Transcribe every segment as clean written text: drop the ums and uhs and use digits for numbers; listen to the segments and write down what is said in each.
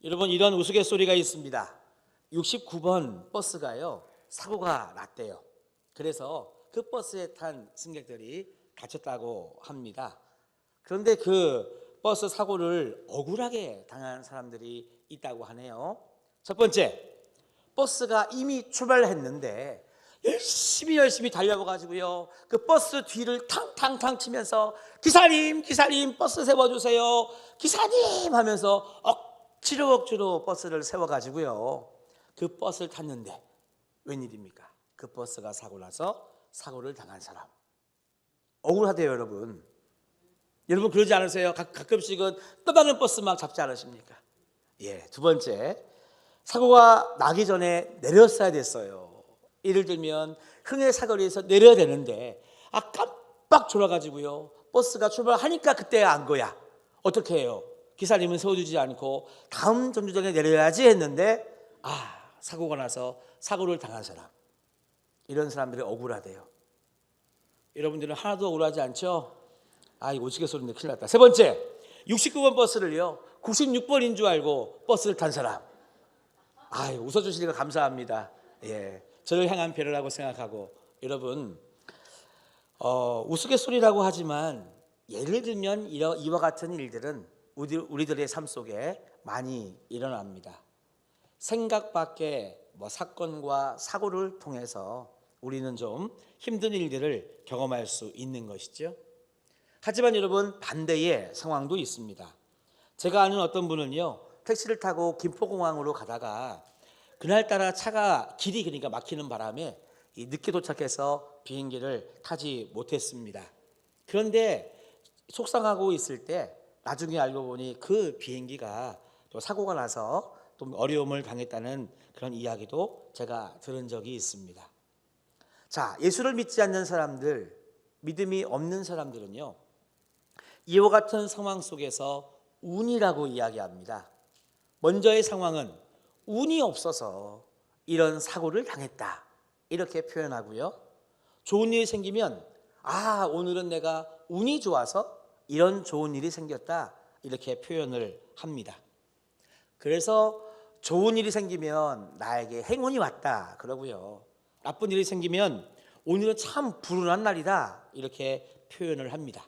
여러분, 이런 우스갯소리가 있습니다. 69번 버스가요, 사고가 났대요. 그래서 그 버스에 탄 승객들이 다쳤다고 합니다. 그런데 그 버스 사고를 억울하게 당한 사람들이 있다고 하네요. 첫 번째, 버스가 이미 출발했는데 열심히 달려가지고요, 그 버스 뒤를 탕탕탕 치면서 기사님 버스 세워주세요, 기사님 하면서 억지로 버스를 세워가지고요, 그 버스를 탔는데 웬일입니까? 그 버스가 사고 나서 사고를 당한 사람. 억울하대요. 여러분 그러지 않으세요? 가끔씩은 또 다른 버스 막 잡지 않으십니까? 예. 두 번째, 사고가 나기 전에 내렸어야 됐어요. 예를 들면 흥해 사거리에서 내려야 되는데 깜빡 졸아가지고요, 버스가 출발하니까 그때 안 거야. 어떻게 해요? 기사님은 세워주지 않고 다음 정류장에 내려야지 했는데 사고가 나서 사고를 당한 사람. 이런 사람들이 억울하대요. 여러분들은 하나도 억울하지 않죠? 이거 우스갯소리인데 큰일 났다. 세 번째, 69번 버스를요 96번인 줄 알고 버스를 탄 사람. 웃어주시니까 감사합니다. 예, 저를 향한 배려라고 생각하고. 여러분, 우스갯소리라고 하지만 예를 들면 이와 같은 일들은 우리들의 삶 속에 많이 일어납니다. 생각 밖의 사건과 사고를 통해서 우리는 좀 힘든 일들을 경험할 수 있는 것이죠. 하지만 여러분, 반대의 상황도 있습니다. 제가 아는 어떤 분은요, 택시를 타고 김포공항으로 가다가 그날따라 차가 길이 그러니까 막히는 바람에 늦게 도착해서 비행기를 타지 못했습니다. 그런데 속상하고 있을 때 나중에 알고 보니 그 비행기가 또 사고가 나서 또 어려움을 당했다는 그런 이야기도 제가 들은 적이 있습니다. 자, 예수를 믿지 않는 사람들, 믿음이 없는 사람들은요, 이와 같은 상황 속에서 운이라고 이야기합니다. 먼저의 상황은 운이 없어서 이런 사고를 당했다, 이렇게 표현하고요. 좋은 일이 생기면 오늘은 내가 운이 좋아서 이런 좋은 일이 생겼다, 이렇게 표현을 합니다. 그래서 좋은 일이 생기면 나에게 행운이 왔다 그러고요, 나쁜 일이 생기면 오늘은 참 불운한 날이다, 이렇게 표현을 합니다.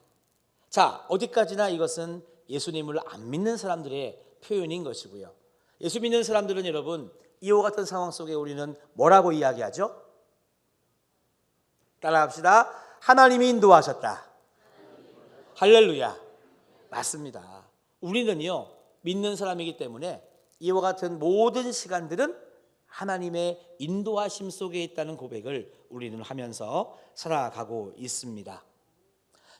자, 어디까지나 이것은 예수님을 안 믿는 사람들의 표현인 것이고요. 예수 믿는 사람들은 여러분, 이와 같은 상황 속에 우리는 뭐라고 이야기하죠? 따라합시다. 하나님이 인도하셨다. 할렐루야. 맞습니다. 우리는요, 믿는 사람이기 때문에 이와 같은 모든 시간들은 하나님의 인도하심 속에 있다는 고백을 우리는 하면서 살아가고 있습니다.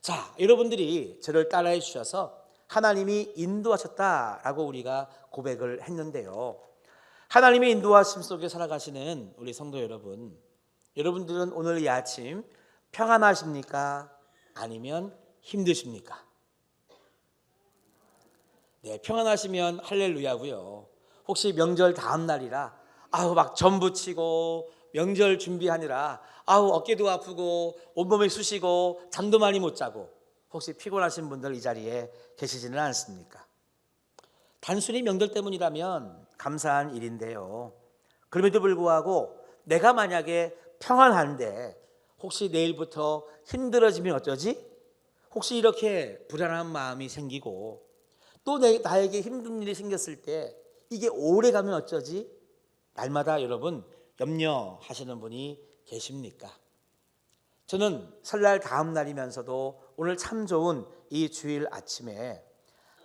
자, 여러분들이 저를 따라해 주셔서 하나님이 인도하셨다라고 우리가 고백을 했는데요, 하나님의 인도하심 속에 살아가시는 우리 성도 여러분, 여러분들은 오늘 이 아침 평안하십니까? 아니면 힘드십니까? 네, 평안하시면 할렐루야고요. 혹시 명절 다음 날이라 막 전부 치고 명절 준비하느라 어깨도 아프고 온몸이 쑤시고 잠도 많이 못 자고 혹시 피곤하신 분들 이 자리에 계시지는 않습니까? 단순히 명절 때문이라면 감사한 일인데요, 그럼에도 불구하고 내가 만약에 평안한데 혹시 내일부터 힘들어지면 어쩌지? 혹시 이렇게 불안한 마음이 생기고 또 나에게 힘든 일이 생겼을 때 이게 오래 가면 어쩌지? 날마다 여러분 염려하시는 분이 계십니까? 저는 설날 다음 날이면서도 오늘 참 좋은 이 주일 아침에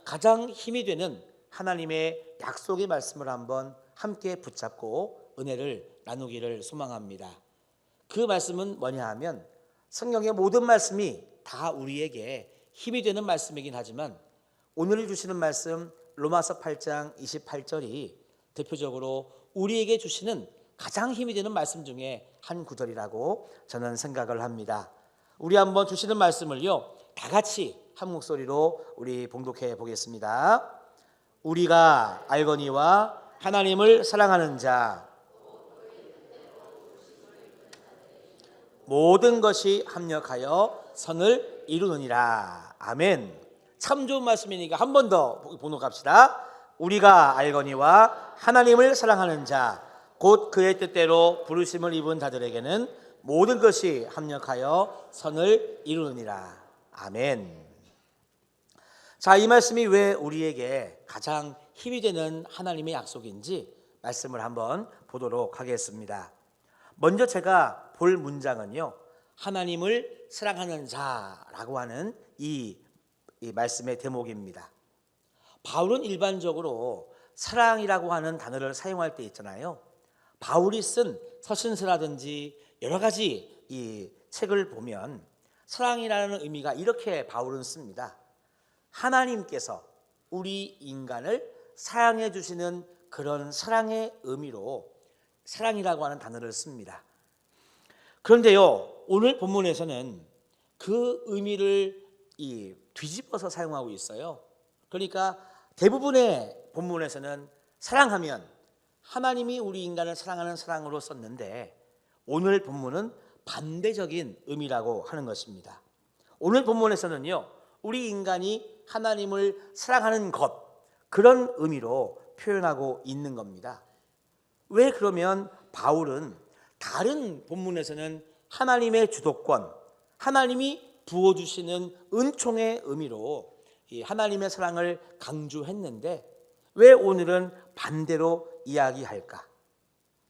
가장 힘이 되는 하나님의 약속의 말씀을 한번 함께 붙잡고 은혜를 나누기를 소망합니다. 그 말씀은 뭐냐 하면, 성경의 모든 말씀이 다 우리에게 힘이 되는 말씀이긴 하지만 오늘 주시는 말씀 로마서 8장 28절이 대표적으로 우리에게 주시는 가장 힘이 되는 말씀 중에 한 구절이라고 저는 생각을 합니다. 우리 한번 주시는 말씀을요, 다 같이 한 목소리로 우리 봉독해 보겠습니다. 우리가 알거니와 하나님을 사랑하는 자 모든 것이 합력하여 선을 이루느니라. 아멘. 참 좋은 말씀이니까 한 번 더 봉독합시다. 우리가 알거니와 하나님을 사랑하는 자 곧 그의 뜻대로 부르심을 입은 자들에게는 모든 것이 합력하여 선을 이루느니라. 아멘. 자, 이 말씀이 왜 우리에게 가장 힘이 되는 하나님의 약속인지 말씀을 한번 보도록 하겠습니다. 먼저 제가 볼 문장은요, 하나님을 사랑하는 자라고 하는 이 말씀의 대목입니다. 바울은 일반적으로 사랑이라고 하는 단어를 사용할 때 있잖아요. 바울이 쓴 서신서라든지 여러 가지 이 책을 보면 사랑이라는 의미가 이렇게 바울은 씁니다. 하나님께서 우리 인간을 사랑해 주시는 그런 사랑의 의미로 사랑이라고 하는 단어를 씁니다. 그런데요, 오늘 본문에서는 그 의미를 뒤집어서 사용하고 있어요. 그러니까 대부분의 본문에서는 사랑하면 하나님이 우리 인간을 사랑하는 사랑으로 썼는데, 오늘 본문은 반대적인 의미라고 하는 것입니다. 오늘 본문에서는요, 우리 인간이 하나님을 사랑하는 것, 그런 의미로 표현하고 있는 겁니다. 왜 그러면 바울은 다른 본문에서는 하나님의 주도권, 하나님이 부어주시는 은총의 의미로 이 하나님의 사랑을 강조했는데 왜 오늘은 반대로 이야기할까?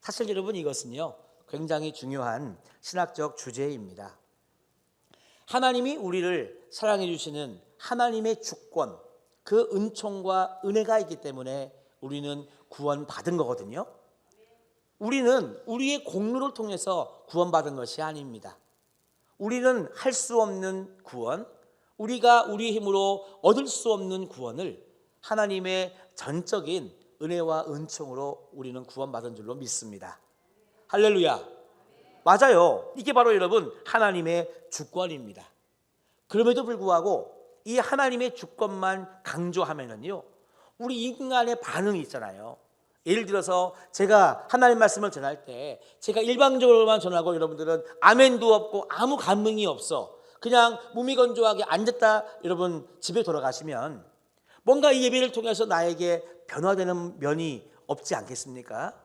사실 여러분, 이것은요 굉장히 중요한 신학적 주제입니다. 하나님이 우리를 사랑해 주시는 하나님의 주권, 그 은총과 은혜가 있기 때문에 우리는 구원받은 거거든요. 우리는 우리의 공로를 통해서 구원받은 것이 아닙니다. 우리는 할 수 없는 구원, 우리가 우리의 힘으로 얻을 수 없는 구원을 하나님의 전적인 은혜와 은총으로 우리는 구원받은 줄로 믿습니다. 할렐루야. 맞아요. 이게 바로 여러분 하나님의 주권입니다. 그럼에도 불구하고 이 하나님의 주권만 강조하면은요, 우리 인간의 반응이 있잖아요. 예를 들어서 제가 하나님 말씀을 전할 때 제가 일방적으로만 전하고 여러분들은 아멘도 없고 아무 감흥이 없어, 그냥 무미건조하게 앉았다 여러분 집에 돌아가시면 뭔가 이 예배를 통해서 나에게 변화되는 면이 없지 않겠습니까?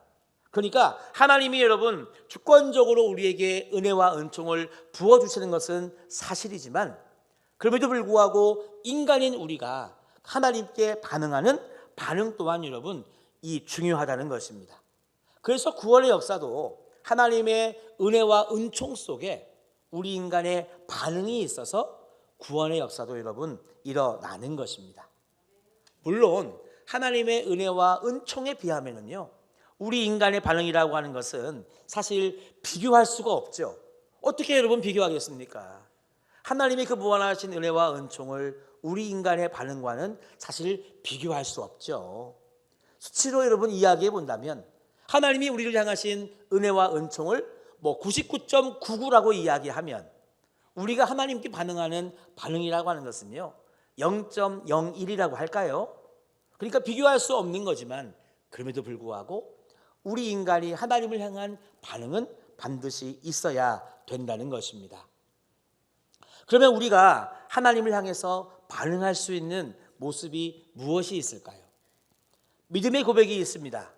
그러니까 하나님이 여러분 주권적으로 우리에게 은혜와 은총을 부어주시는 것은 사실이지만, 그럼에도 불구하고 인간인 우리가 하나님께 반응하는 반응 또한 여러분 이 중요하다는 것입니다. 그래서 구원의 역사도 하나님의 은혜와 은총 속에 우리 인간의 반응이 있어서 구원의 역사도 여러분 일어나는 것입니다. 물론 하나님의 은혜와 은총에 비하면은요, 우리 인간의 반응이라고 하는 것은 사실 비교할 수가 없죠. 어떻게 여러분 비교하겠습니까? 하나님의 그 무한하신 은혜와 은총을 우리 인간의 반응과는 사실 비교할 수 없죠. 수치로 여러분 이야기해 본다면 하나님이 우리를 향하신 은혜와 은총을 99.99라고 이야기하면 우리가 하나님께 반응하는 반응이라고 하는 것은요 0.01이라고 할까요? 그러니까 비교할 수 없는 거지만, 그럼에도 불구하고 우리 인간이 하나님을 향한 반응은 반드시 있어야 된다는 것입니다. 그러면 우리가 하나님을 향해서 반응할 수 있는 모습이 무엇이 있을까요? 믿음의 고백이 있습니다.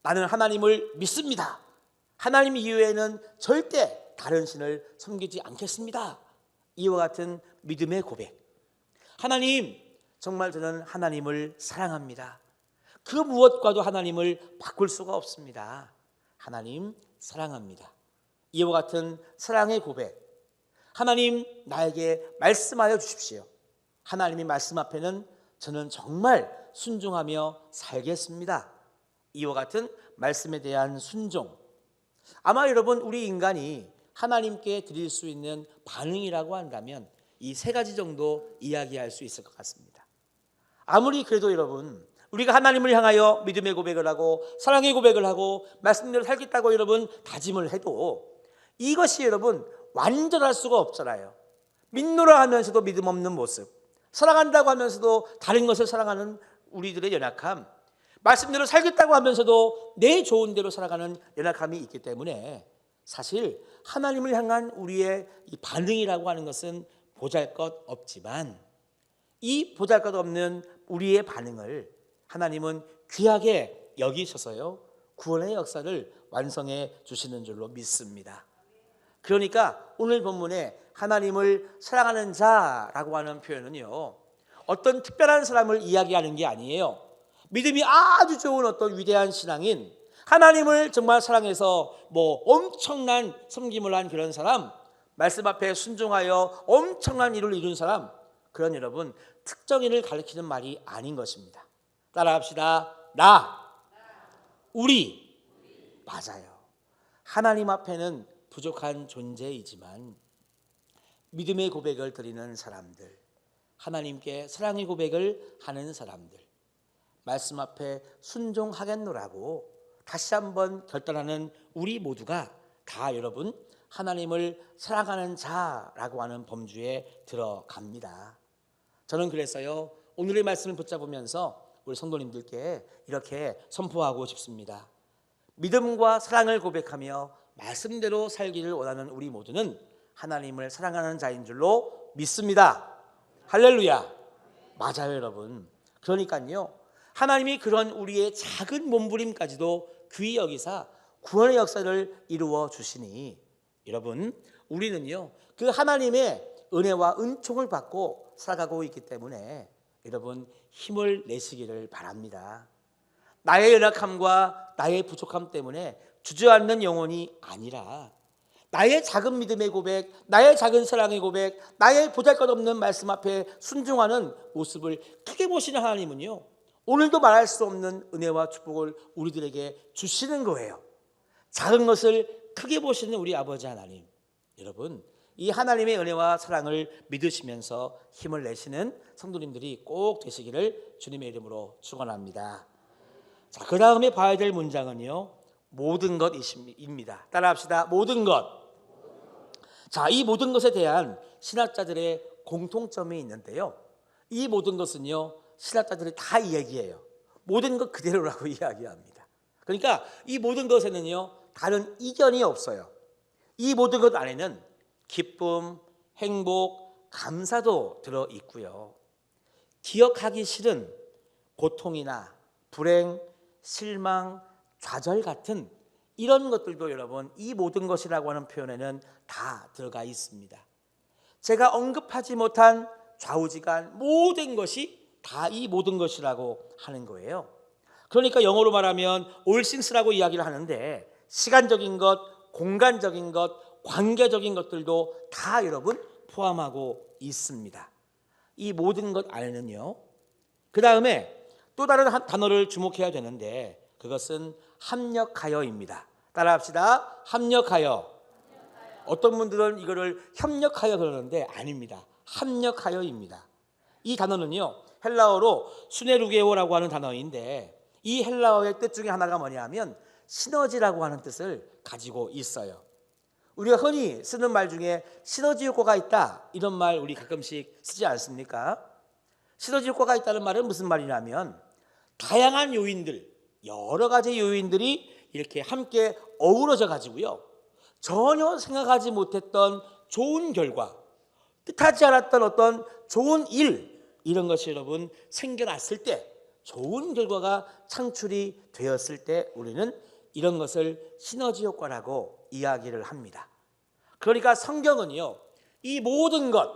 나는 하나님을 믿습니다. 하나님 이외에는 절대 다른 신을 섬기지 않겠습니다. 이와 같은 믿음의 고백. 하나님, 정말 저는 하나님을 사랑합니다. 그 무엇과도 하나님을 바꿀 수가 없습니다. 하나님 사랑합니다. 이와 같은 사랑의 고백. 하나님, 나에게 말씀하여 주십시오. 하나님의 말씀 앞에는 저는 정말 순종하며 살겠습니다. 이와 같은 말씀에 대한 순종. 아마 여러분 우리 인간이 하나님께 드릴 수 있는 반응이라고 한다면 이 세 가지 정도 이야기할 수 있을 것 같습니다. 아무리 그래도 여러분 우리가 하나님을 향하여 믿음의 고백을 하고 사랑의 고백을 하고 말씀대로 살겠다고 여러분 다짐을 해도 이것이 여러분 완전할 수가 없잖아요. 믿노라 하면서도 믿음 없는 모습, 사랑한다고 하면서도 다른 것을 사랑하는 우리들의 연약함, 말씀대로 살겠다고 하면서도 내 좋은 대로 살아가는 연약함이 있기 때문에 사실 하나님을 향한 우리의 이 반응이라고 하는 것은 보잘것 없지만, 이 보잘것 없는 우리의 반응을 하나님은 귀하게 여기셔서요 구원의 역사를 완성해 주시는 줄로 믿습니다. 그러니까 오늘 본문에 하나님을 사랑하는 자라고 하는 표현은요 어떤 특별한 사람을 이야기하는 게 아니에요. 믿음이 아주 좋은 어떤 위대한 신앙인, 하나님을 정말 사랑해서 엄청난 섬김을 한 그런 사람, 말씀 앞에 순종하여 엄청난 일을 이룬 사람, 그런 여러분 특정인을 가리키는 말이 아닌 것입니다. 따라합시다. 나, 우리. 맞아요. 하나님 앞에는 부족한 존재이지만 믿음의 고백을 드리는 사람들, 하나님께 사랑의 고백을 하는 사람들, 말씀 앞에 순종하겠노라고 다시 한번 결단하는 우리 모두가 다 여러분 하나님을 사랑하는 자라고 하는 범주에 들어갑니다. 저는 그래서요 오늘의 말씀을 붙잡으면서 우리 성도님들께 이렇게 선포하고 싶습니다. 믿음과 사랑을 고백하며 말씀대로 살기를 원하는 우리 모두는 하나님을 사랑하는 자인 줄로 믿습니다. 할렐루야. 맞아요 여러분. 그러니까요 하나님이 그런 우리의 작은 몸부림까지도 귀히 여기사 구원의 역사를 이루어 주시니 여러분 우리는요 그 하나님의 은혜와 은총을 받고 살아가고 있기 때문에 여러분 힘을 내시기를 바랍니다. 나의 연약함과 나의 부족함 때문에 주저앉는 영혼이 아니라 나의 작은 믿음의 고백, 나의 작은 사랑의 고백, 나의 보잘것없는 말씀 앞에 순종하는 모습을 크게 보시는 하나님은요 오늘도 말할 수 없는 은혜와 축복을 우리들에게 주시는 거예요. 작은 것을 크게 보시는 우리 아버지 하나님, 여러분 이 하나님의 은혜와 사랑을 믿으시면서 힘을 내시는 성도님들이 꼭 되시기를 주님의 이름으로 축원합니다. 자, 그 다음에 봐야 될 문장은요 모든 것입니다. 따라합시다. 모든 것. 자, 이 모든 것에 대한 신학자들의 공통점이 있는데요 이 모든 것은요 신학자들이 다 이야기해요. 모든 것 그대로라고 이야기합니다. 그러니까 이 모든 것에는요 다른 이견이 없어요. 이 모든 것 안에는 기쁨, 행복, 감사도 들어있고요 기억하기 싫은 고통이나 불행, 실망, 좌절 같은 이런 것들도 여러분 이 모든 것이라고 하는 표현에는 다 들어가 있습니다. 제가 언급하지 못한 좌우지간 모든 것이 다 이 모든 것이라고 하는 거예요. 그러니까 영어로 말하면 all things라고 이야기를 하는데 시간적인 것, 공간적인 것, 관계적인 것들도 다 여러분 포함하고 있습니다. 이 모든 것 안에는요 그 다음에 또 다른 단어를 주목해야 되는데 그것은 합력하여입니다. 따라합시다. 합력하여. 어떤 분들은 이거를 협력하여 그러는데 아닙니다. 합력하여입니다. 이 단어는요 헬라어로 수네루게오라고 하는 단어인데 이 헬라어의 뜻 중에 하나가 뭐냐면 시너지라고 하는 뜻을 가지고 있어요. 우리가 흔히 쓰는 말 중에 시너지 효과가 있다 이런 말 우리 가끔씩 쓰지 않습니까? 시너지 효과가 있다는 말은 무슨 말이냐면 다양한 요인들, 여러 가지 요인들이 이렇게 함께 어우러져 가지고요 전혀 생각하지 못했던 좋은 결과, 뜻하지 않았던 어떤 좋은 일, 이런 것이 여러분 생겨났을 때, 좋은 결과가 창출이 되었을 때 우리는 이런 것을 시너지 효과라고 이야기를 합니다. 그러니까 성경은요 이 모든 것,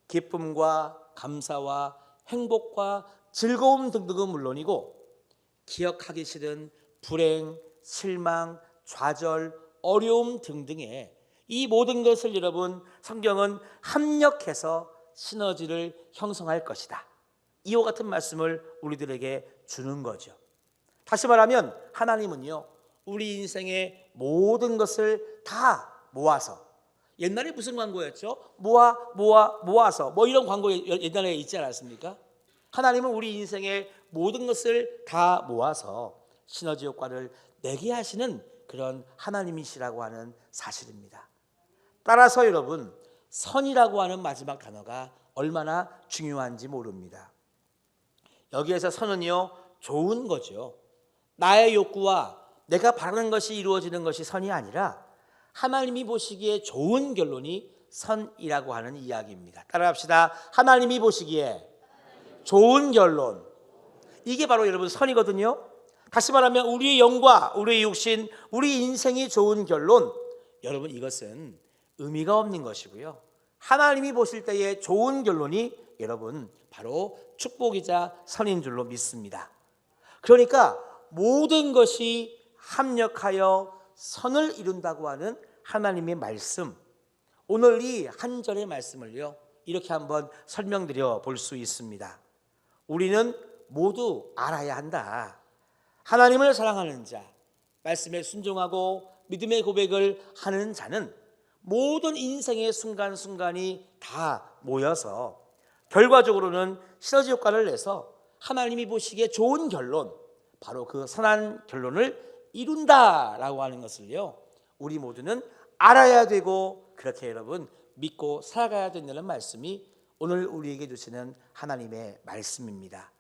기쁨과 감사와 행복과 즐거움 등등은 물론이고 기억하기 싫은 불행, 실망, 좌절, 어려움 등등의 이 모든 것을 여러분 성경은 합력해서 시너지를 형성할 것이다. 이와 같은 말씀을 우리들에게 주는 거죠. 다시 말하면 하나님은요 우리 인생의 모든 것을 다 모아서, 옛날에 무슨 광고였죠? 모아서 이런 광고 옛날에 있지 않았습니까? 하나님은 우리 인생의 모든 것을 다 모아서 시너지 효과를 내게 하시는 그런 하나님이시라고 하는 사실입니다. 따라서 여러분 선이라고 하는 마지막 단어가 얼마나 중요한지 모릅니다. 여기에서 선은요 좋은 거죠. 나의 욕구와 내가 바라는 것이 이루어지는 것이 선이 아니라 하나님이 보시기에 좋은 결론이 선이라고 하는 이야기입니다. 따라합시다. 하나님이 보시기에 좋은 결론. 이게 바로 여러분 선이거든요. 다시 말하면 우리의 영과 우리의 육신, 우리 인생이 좋은 결론, 여러분 이것은 의미가 없는 것이고요. 하나님이 보실 때의 좋은 결론이 여러분 바로 축복이자 선인 줄로 믿습니다. 그러니까 모든 것이 합력하여 선을 이룬다고 하는 하나님의 말씀, 오늘 이 한 절의 말씀을요 이렇게 한번 설명드려 볼 수 있습니다. 우리는 모두 알아야 한다. 하나님을 사랑하는 자, 말씀에 순종하고 믿음의 고백을 하는 자는 모든 인생의 순간순간이 다 모여서 결과적으로는 시너지 효과를 내서 하나님이 보시기에 좋은 결론, 바로 그 선한 결론을 이룬다라고 하는 것을요 우리 모두는 알아야 되고 그렇게 여러분 믿고 살아가야 된다는 말씀이 오늘 우리에게 주시는 하나님의 말씀입니다.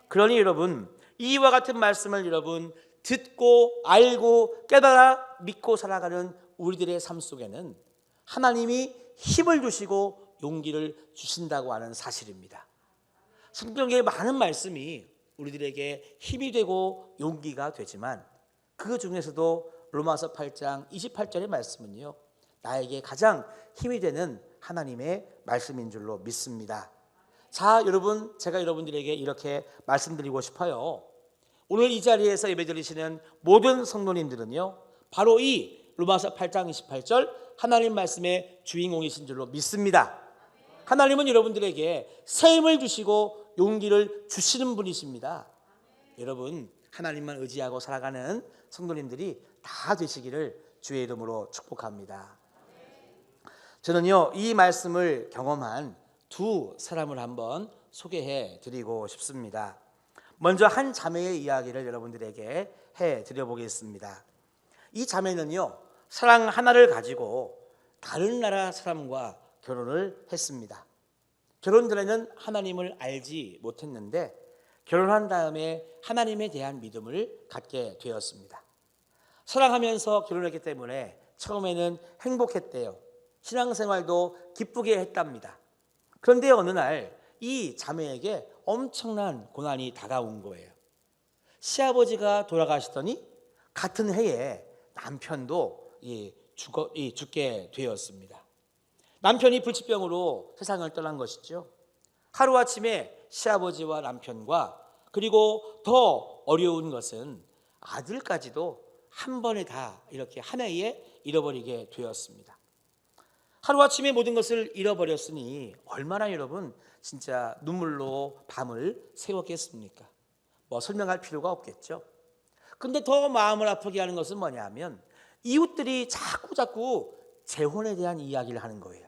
그러니 여러분 이와 같은 말씀을 여러분 듣고 알고 깨달아 믿고 살아가는 우리들의 삶 속에는 하나님이 힘을 주시고 용기를 주신다고 하는 사실입니다. 성경의 많은 말씀이 우리들에게 힘이 되고 용기가 되지만 그 중에서도 로마서 8장 28절의 말씀은요 나에게 가장 힘이 되는 하나님의 말씀인 줄로 믿습니다. 자 여러분, 제가 여러분들에게 이렇게 말씀드리고 싶어요. 오늘 이 자리에서 예배드리시는 모든 성도님들은요 바로 이 로마서 8장 28절 하나님 말씀의 주인공이신 줄로 믿습니다. 하나님은 여러분들에게 새 힘을 주시고 용기를 주시는 분이십니다. 여러분 하나님만 의지하고 살아가는 성도님들이 다 되시기를 주의 이름으로 축복합니다. 저는요 이 말씀을 경험한 두 사람을 한번 소개해 드리고 싶습니다. 먼저 한 자매의 이야기를 여러분들에게 해 드려 보겠습니다. 이 자매는요 사랑 하나를 가지고 다른 나라 사람과 결혼을 했습니다. 결혼 전에는 하나님을 알지 못했는데 결혼한 다음에 하나님에 대한 믿음을 갖게 되었습니다. 사랑하면서 결혼했기 때문에 처음에는 행복했대요. 신앙생활도 기쁘게 했답니다. 그런데 어느 날 이 자매에게 엄청난 고난이 다가온 거예요. 시아버지가 돌아가시더니 같은 해에 남편도 죽게 되었습니다. 남편이 불치병으로 세상을 떠난 것이죠. 하루아침에 시아버지와 남편과 그리고 더 어려운 것은 아들까지도 한 번에 다 이렇게 한 해에 잃어버리게 되었습니다. 하루아침에 모든 것을 잃어버렸으니 얼마나 여러분 진짜 눈물로 밤을 새웠겠습니까? 뭐 설명할 필요가 없겠죠. 근데 더 마음을 아프게 하는 것은 뭐냐면 이웃들이 자꾸 재혼에 대한 이야기를 하는 거예요.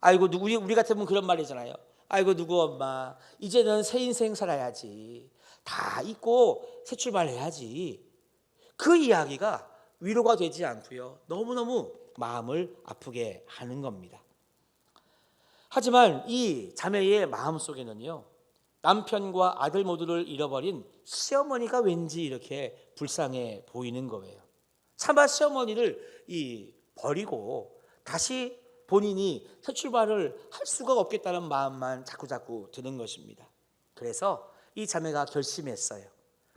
아이고 우리 같으면 그런 말이잖아요. 아이고 누구 엄마 이제는 새 인생 살아야지, 다 잊고 새 출발해야지. 그 이야기가 위로가 되지 않고요 너무너무 마음을 아프게 하는 겁니다. 하지만 이 자매의 마음속에는요 남편과 아들 모두를 잃어버린 시어머니가 왠지 이렇게 불쌍해 보이는 거예요. 차마 시어머니를 버리고 다시 본인이 새 출발을 할 수가 없겠다는 마음만 자꾸 드는 것입니다. 그래서 이 자매가 결심했어요.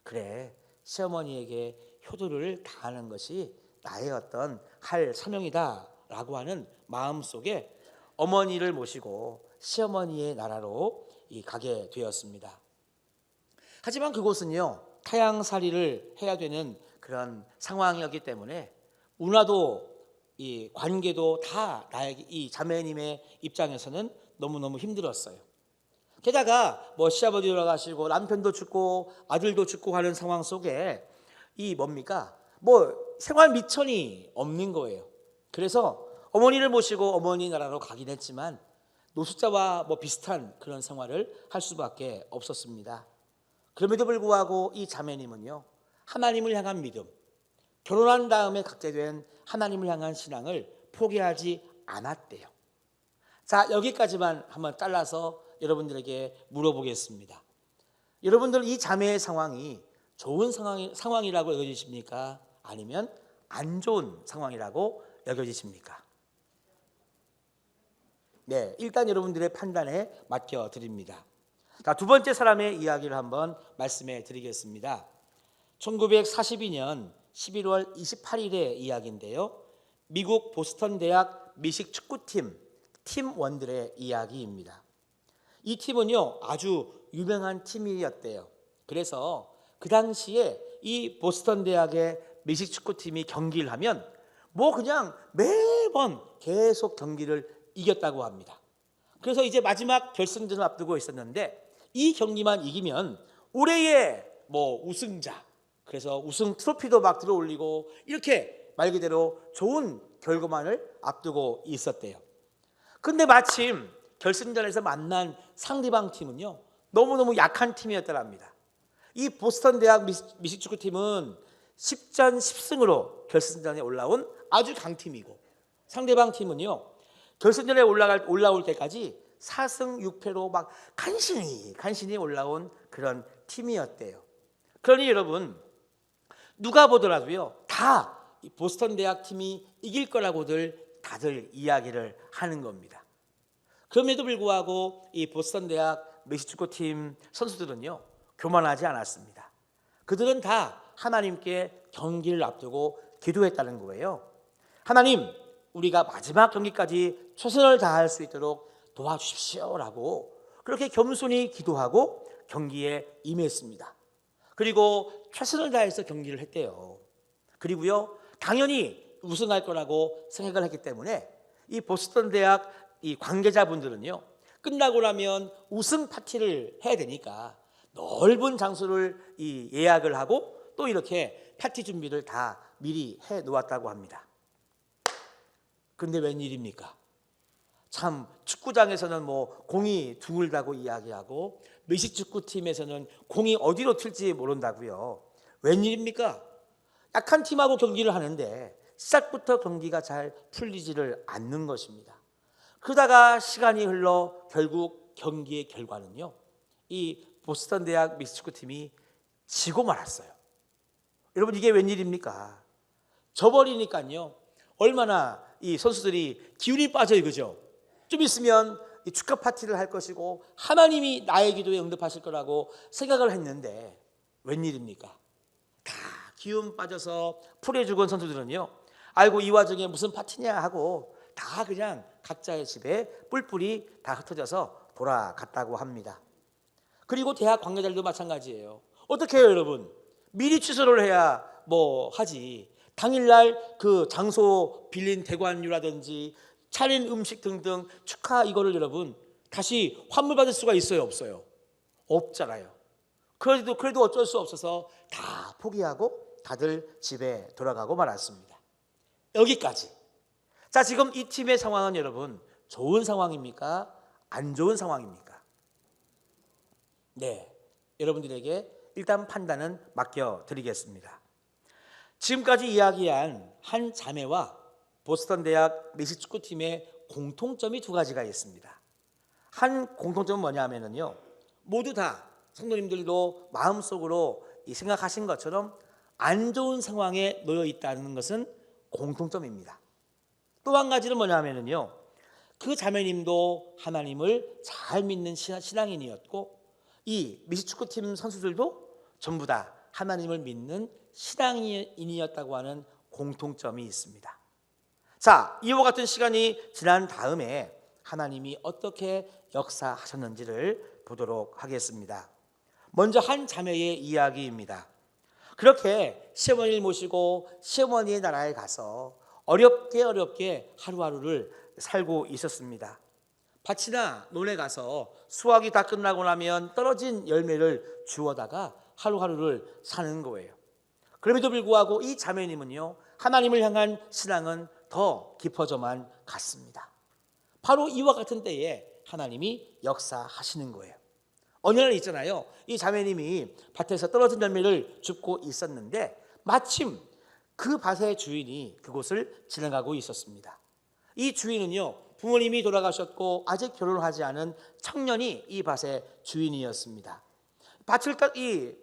그래, 시어머니에게 효도를 다하는 것이 나의 어떤 할 사명이다 라고 하는 마음속에 어머니를 모시고 시어머니의 나라로 가게 되었습니다. 하지만 그곳은요 타향살이를 해야 되는 그런 상황이었기 때문에 문화도 이 관계도 다 나에게 이 자매님의 입장에서는 너무너무 힘들었어요. 게다가 뭐 시아버지 돌아가시고 남편도 죽고 아들도 죽고 하는 상황 속에 뭐 생활 미천이 없는 거예요. 그래서 어머니를 모시고 어머니 나라로 가긴 했지만 노숙자와 뭐 비슷한 그런 생활을 할 수밖에 없었습니다. 그럼에도 불구하고 이 자매님은요 하나님을 향한 믿음, 결혼한 다음에 갖게 된 하나님을 향한 신앙을 포기하지 않았대요. 자, 여기까지만 한번 잘라서 여러분들에게 물어보겠습니다. 여러분들 이 자매의 상황이 좋은 상황이라고 여겨지십니까? 아니면 안 좋은 상황이라고 여겨지십니까? 네, 일단 여러분들의 판단에 맡겨드립니다. 자, 두 번째 사람의 이야기를 한번 말씀해 드리겠습니다. 1942년 11월 28일의 이야기인데요. 미국 보스턴 대학 미식 축구팀 팀원들의 이야기입니다. 이 팀은요, 아주 유명한 팀이었대요. 그래서 그 당시에 이 보스턴 대학의 미식 축구팀이 경기를 하면 그냥 매번 계속 경기를 이겼다고 합니다. 그래서 이제 마지막 결승전을 앞두고 있었는데 이 경기만 이기면 올해의 우승자, 그래서 우승 트로피도 막 들어올리고 이렇게 말 그대로 좋은 결과만을 앞두고 있었대요. 근데 마침 결승전에서 만난 상대방 팀은요, 너무너무 약한 팀이었더랍니다. 이 보스턴 대학 미식축구팀은 10전 10승으로 결승전에 올라온 아주 강팀이고, 상대방 팀은요, 결승전에 올라올 때까지 4승 6패로 막 간신히 올라온 그런 팀이었대요. 그러니 여러분, 누가 보더라도요, 다 보스턴 대학 팀이 이길 거라고들 다들 이야기를 하는 겁니다. 그럼에도 불구하고 이 보스턴 대학 미식축구팀 선수들은요, 교만하지 않았습니다. 그들은 다 하나님께 경기를 앞두고 기도했다는 거예요. 하나님, 우리가 마지막 경기까지 최선을 다할 수 있도록 도와주십시오라고 그렇게 겸손히 기도하고 경기에 임했습니다. 그리고 최선을 다해서 경기를 했대요. 그리고요, 당연히 우승할 거라고 생각을 했기 때문에 이 보스턴 대학 이 관계자분들은요, 끝나고 나면 우승 파티를 해야 되니까 넓은 장소를 예약을 하고 또 이렇게 파티 준비를 다 미리 해 놓았다고 합니다. 근데 웬일입니까? 참, 축구장에서는 공이 둥글다고 이야기하고 미식축구팀에서는 공이 어디로 튈지 모른다고요. 웬일입니까? 약한 팀하고 경기를 하는데 시작부터 경기가 잘 풀리지를 않는 것입니다. 그러다가 시간이 흘러 결국 경기의 결과는요, 이 보스턴 대학 미식축구팀이 지고 말았어요. 여러분, 이게 웬일입니까? 져버리니까요, 얼마나 이 선수들이 기운이 빠져요, 그죠? 좀 있으면 이 축하 파티를 할 것이고 하나님이 나의 기도에 응답하실 거라고 생각을 했는데 웬일입니까? 다 기운 빠져서 풀에 죽은 선수들은요, 아이고 이 와중에 무슨 파티냐 하고 다 그냥 각자의 집에 뿔뿔이 다 흩어져서 돌아갔다고 합니다. 그리고 대학 관계자들도 마찬가지예요. 어떻게 해요, 여러분? 미리 취소를 해야 하지. 당일날 그 장소 빌린 대관료라든지 차린 음식 등등 축하 이거를 여러분 다시 환불 받을 수가 있어요, 없어요? 없잖아요. 그래도 어쩔 수 없어서 다 포기하고 다들 집에 돌아가고 말았습니다. 여기까지. 자, 지금 이 팀의 상황은 여러분 좋은 상황입니까? 안 좋은 상황입니까? 네, 여러분들에게 일단 판단은 맡겨드리겠습니다. 지금까지 이야기한 한 자매와 보스턴 대학 미식축구팀의 공통점이 두 가지가 있습니다. 한 공통점은 뭐냐면요, 모두 다 성도님들도 마음속으로 생각하신 것처럼 안 좋은 상황에 놓여 있다는 것은 공통점입니다. 또 한 가지는 뭐냐면요, 그 자매님도 하나님을 잘 믿는 신앙인이었고 이 미식축구팀 선수들도 전부 다 하나님을 믿는 신앙인이었다고 하는 공통점이 있습니다. 자, 이와 같은 시간이 지난 다음에 하나님이 어떻게 역사하셨는지를 보도록 하겠습니다. 먼저 한 자매의 이야기입니다. 그렇게 시어머니를 모시고 시어머니의 나라에 가서 어렵게 하루하루를 살고 있었습니다. 밭이나 논에 가서 수확이 다 끝나고 나면 떨어진 열매를 주워다가 하루하루를 사는 거예요. 그럼에도 불구하고 이 자매님은요, 하나님을 향한 신앙은 더 깊어져만 갔습니다. 바로 이와 같은 때에 하나님이 역사하시는 거예요. 어느 날 있잖아요, 이 자매님이 밭에서 떨어진 열매를 줍고 있었는데 마침 그 밭의 주인이 그곳을 지나가고 있었습니다. 이 주인은요, 부모님이 돌아가셨고 아직 결혼하지 않은 청년이 이 밭의 주인이었습니다. 밭을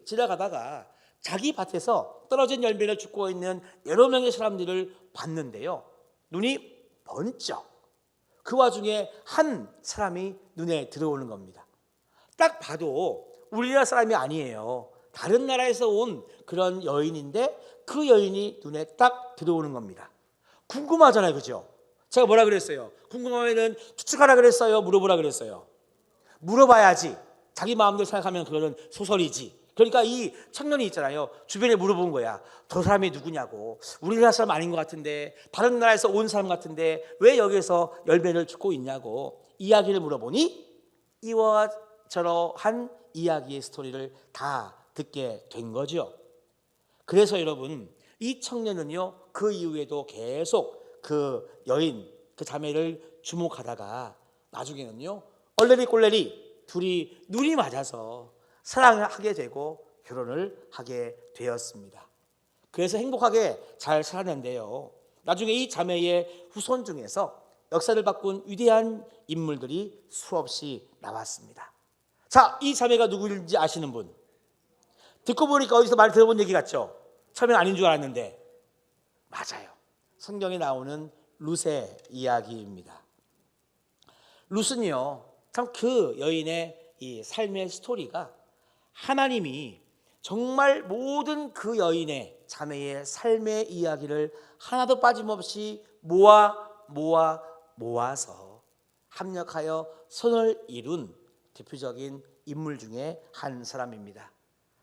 지나가다가 자기 밭에서 떨어진 열매를 줍고 있는 여러 명의 사람들을 봤는데요, 눈이 번쩍. 그 와중에 한 사람이 눈에 들어오는 겁니다. 딱 봐도 우리나라 사람이 아니에요. 다른 나라에서 온 그런 여인인데 그 여인이 눈에 딱 들어오는 겁니다. 궁금하잖아요, 그죠? 제가 뭐라 그랬어요? 궁금하면은 추측하라 그랬어요? 물어보라 그랬어요? 물어봐야지. 자기 마음대로 생각하면 그거는 소설이지. 그러니까 이 청년이 있잖아요. 주변에 물어본 거야. 저 사람이 누구냐고. 우리나라 사람 아닌 것 같은데, 다른 나라에서 온 사람 같은데 왜 여기서 열매를 죽고 있냐고 이야기를 물어보니 이와 저러한 이야기의 스토리를 다 듣게 된 거죠. 그래서 여러분, 이 청년은요, 그 이후에도 계속 그 여인, 그 자매를 주목하다가 나중에는요, 얼레리 꼴레리 둘이 눈이 맞아서 사랑하게 되고 결혼을 하게 되었습니다. 그래서 행복하게 잘 살았는데요, 나중에 이 자매의 후손 중에서 역사를 바꾼 위대한 인물들이 수없이 나왔습니다. 자, 이 자매가 누구인지 아시는 분? 듣고 보니까 어디서 많이 들어본 얘기 같죠? 처음엔 아닌 줄 알았는데 맞아요. 성경에 나오는 룻의 이야기입니다. 룻은요, 참 그 여인의 이 삶의 스토리가 하나님이 정말 모든 그 여인의 자매의 삶의 이야기를 하나도 빠짐없이 모아서 합력하여 선을 이룬 대표적인 인물 중에 한 사람입니다.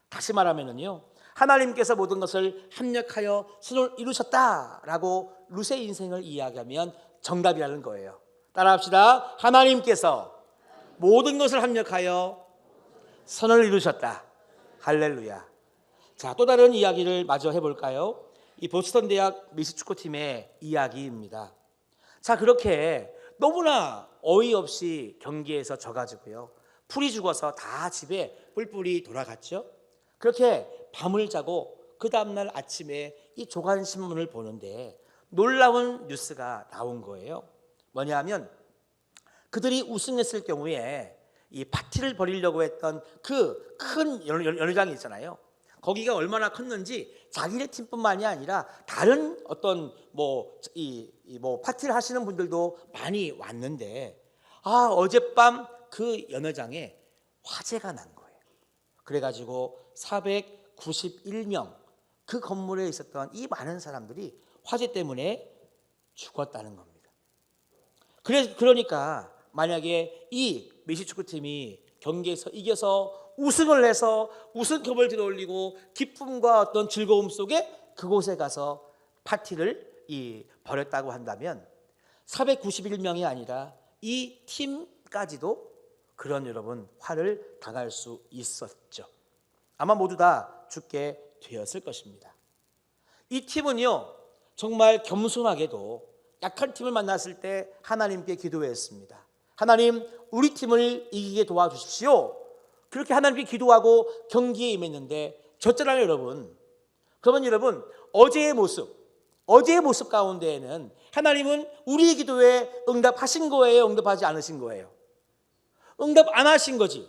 다시 말하면요, 하나님께서 모든 것을 합력하여 선을 이루셨다라고 룻의 인생을 이야기하면 정답이라는 거예요. 따라합시다. 하나님께서 모든 것을 합력하여 선을 이루셨다. 할렐루야. 자, 또 다른 이야기를 마저 해볼까요? 이 보스턴 대학 미식축구팀의 이야기입니다. 자, 그렇게 너무나 어이없이 경기에서 져가지고요, 풀이 죽어서 다 집에 뿔뿔이 돌아갔죠. 그렇게 밤을 자고 그 다음날 아침에 이 조간신문을 보는데 놀라운 뉴스가 나온 거예요. 뭐냐면 그들이 우승했을 경우에 이 파티를 벌이려고 했던 그 큰 연회장이 있잖아요. 거기가 얼마나 컸는지 자기네 팀뿐만이 아니라 다른 어떤 파티를 하시는 분들도 많이 왔는데, 어젯밤 그 연회장에 화재가 난 거예요. 그래가지고 491명 그 건물에 있었던 이 많은 사람들이 화재 때문에 죽었다는 겁니다. 그러니까 만약에 이 메시축구팀이 경기에서 이겨서 우승을 해서 우승컵을 들어올리고 기쁨과 어떤 즐거움 속에 그곳에 가서 파티를 벌였다고 한다면 491명이 아니라 이 팀까지도 그런 여러분 화를 당할 수 있었죠. 아마 모두 다 죽게 되었을 것입니다. 이 팀은요, 정말 겸손하게도 약한 팀을 만났을 때 하나님께 기도했습니다. 하나님, 우리 팀을 이기게 도와주십시오. 그렇게 하나님께 기도하고 경기에 임했는데 졌잖아요, 여러분. 그러면 여러분, 어제의 모습 가운데에는 하나님은 우리의 기도에 응답하신 거예요, 응답하지 않으신 거예요? 응답 안 하신 거지.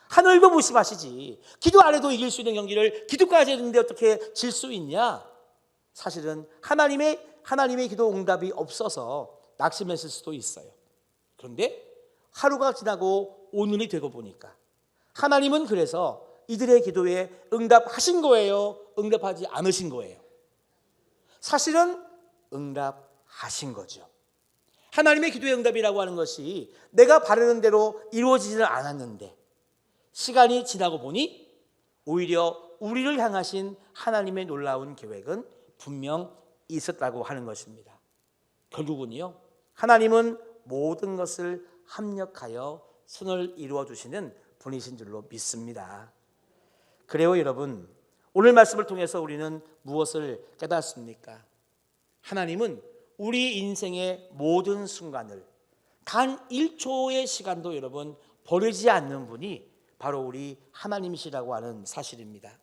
하늘도 무심하시지. 기도 안 해도 이길 수 있는 경기를 기도까지 했는데 어떻게 질 수 있냐? 사실은 하나님의 기도 응답이 없어서 낙심했을 수도 있어요. 그런데 하루가 지나고 오늘이 되고 보니까 하나님은 그래서 이들의 기도에 응답하신 거예요, 응답하지 않으신 거예요? 사실은 응답하신 거죠. 하나님의 기도의 응답이라고 하는 것이 내가 바라는 대로 이루어지지는 않았는데 시간이 지나고 보니 오히려 우리를 향하신 하나님의 놀라운 계획은 분명 있었다고 하는 것입니다. 결국은요, 하나님은 모든 것을 합력하여 선을 이루어 주시는 분이신 줄로 믿습니다. 그래요, 여러분. 오늘 말씀을 통해서 우리는 무엇을 깨닫습니까? 하나님은 우리 인생의 모든 순간을 단 1초의 시간도 여러분 버리지 않는 분이 바로 우리 하나님이시라고 하는 사실입니다.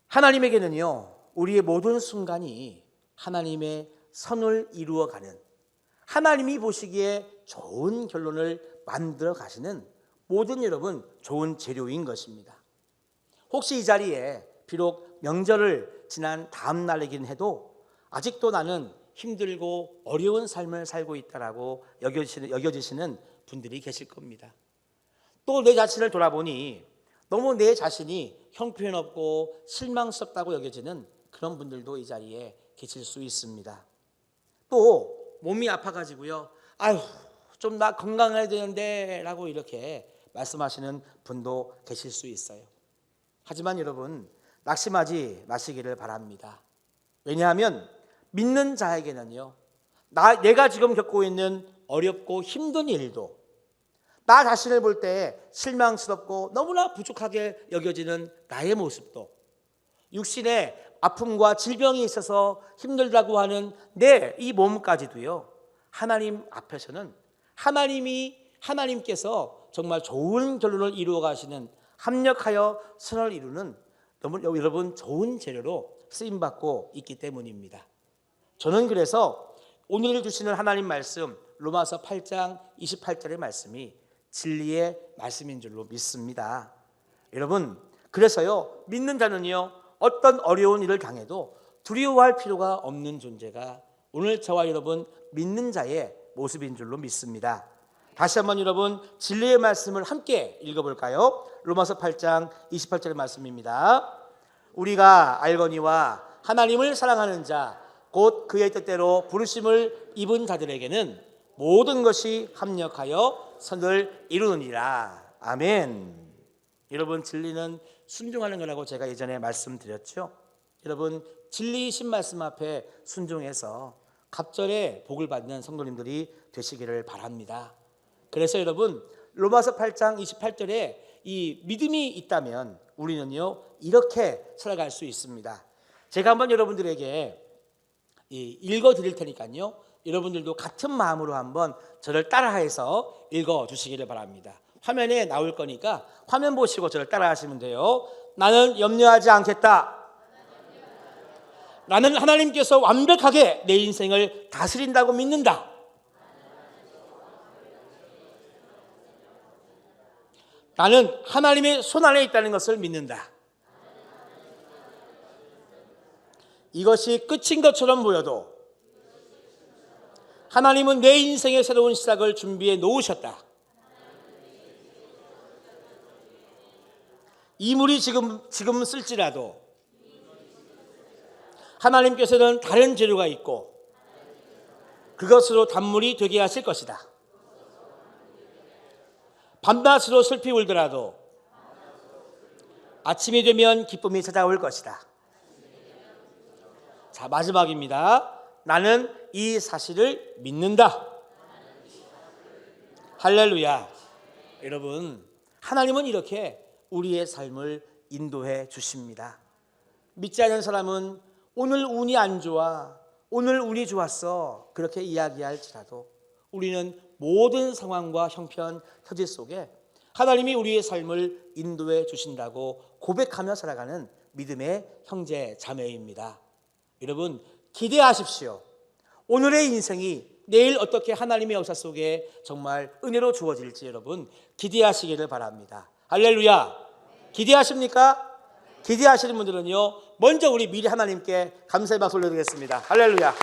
하나님에게는요, 우리의 모든 순간이 하나님의 선을 이루어가는, 하나님이 보시기에 좋은 결론을 만들어 가시는 모든 여러분 좋은 재료인 것입니다. 혹시 이 자리에 비록 명절을 지난 다음 날이긴 해도 아직도 나는 힘들고 어려운 삶을 살고 있다라고 여겨지시는 분들이 계실 겁니다. 또 내 자신을 돌아보니 너무 내 자신이 형편없고 실망스럽다고 여겨지는 그런 분들도 이 자리에 계실 수 있습니다. 또 몸이 아파가지고요, 아유 좀 나 건강해야 되는데 라고 이렇게 말씀하시는 분도 계실 수 있어요. 하지만 여러분, 낙심하지 마시기를 바랍니다. 왜냐하면 믿는 자에게는요, 내가 지금 겪고 있는 어렵고 힘든 일도, 나 자신을 볼 때 실망스럽고 너무나 부족하게 여겨지는 나의 모습도, 육신의 아픔과 질병이 있어서 힘들다고 하는 내 이 몸까지도요, 하나님 앞에서는 하나님께서 정말 좋은 결론을 이루어 가시는, 합력하여 선을 이루는 여러분 좋은 재료로 쓰임받고 있기 때문입니다. 저는 그래서 오늘 주시는 하나님 말씀, 로마서 8장 28절의 말씀이 진리의 말씀인 줄로 믿습니다. 여러분, 그래서요, 믿는 자는요, 어떤 어려운 일을 당해도 두려워할 필요가 없는 존재가 오늘 저와 여러분 믿는 자의 모습인 줄로 믿습니다. 다시 한번 여러분 진리의 말씀을 함께 읽어볼까요? 로마서 8장 28절의 말씀입니다. 우리가 알거니와 하나님을 사랑하는 자 곧 그의 뜻대로 부르심을 입은 자들에게는 모든 것이 합력하여 선을 이루느니라. 아멘. 여러분, 진리는 순종하는 거라고 제가 예전에 말씀드렸죠. 여러분, 진리이신 말씀 앞에 순종해서 갑절에 복을 받는 성도님들이 되시기를 바랍니다. 그래서 여러분, 로마서 8장 28절에 이 믿음이 있다면 우리는요, 이렇게 살아갈 수 있습니다. 제가 한번 여러분들에게 읽어 드릴 테니까요, 여러분들도 같은 마음으로 한번 저를 따라해서 읽어 주시기를 바랍니다. 화면에 나올 거니까 화면 보시고 저를 따라하시면 돼요. 나는 염려하지 않겠다. 나는 하나님께서 완벽하게 내 인생을 다스린다고 믿는다. 나는 하나님의 손 안에 있다는 것을 믿는다. 이것이 끝인 것처럼 보여도 하나님은 내 인생의 새로운 시작을 준비해 놓으셨다. 이물이 지금 쓸지라도 하나님께서는 다른 재료가 있고 그것으로 단물이 되게 하실 것이다. 밤낮으로 슬피 울더라도 아침이 되면 기쁨이 찾아올 것이다. 자, 마지막입니다. 나는 이 사실을 믿는다. 할렐루야. 여러분, 하나님은 이렇게 우리의 삶을 인도해 주십니다. 믿지 않는 사람은 오늘 운이 안 좋아, 오늘 운이 좋았어, 그렇게 이야기할지라도 우리는 모든 상황과 형편, 현실 속에 하나님이 우리의 삶을 인도해 주신다고 고백하며 살아가는 믿음의 형제 자매입니다. 여러분, 기대하십시오. 오늘의 인생이 내일 어떻게 하나님의 역사 속에 정말 은혜로 주어질지 여러분 기대하시기를 바랍니다. 할렐루야. 기대하십니까? 기대하시는 분들은요, 먼저 우리 미리 하나님께 감사의 박수 올려드리겠습니다. 할렐루야.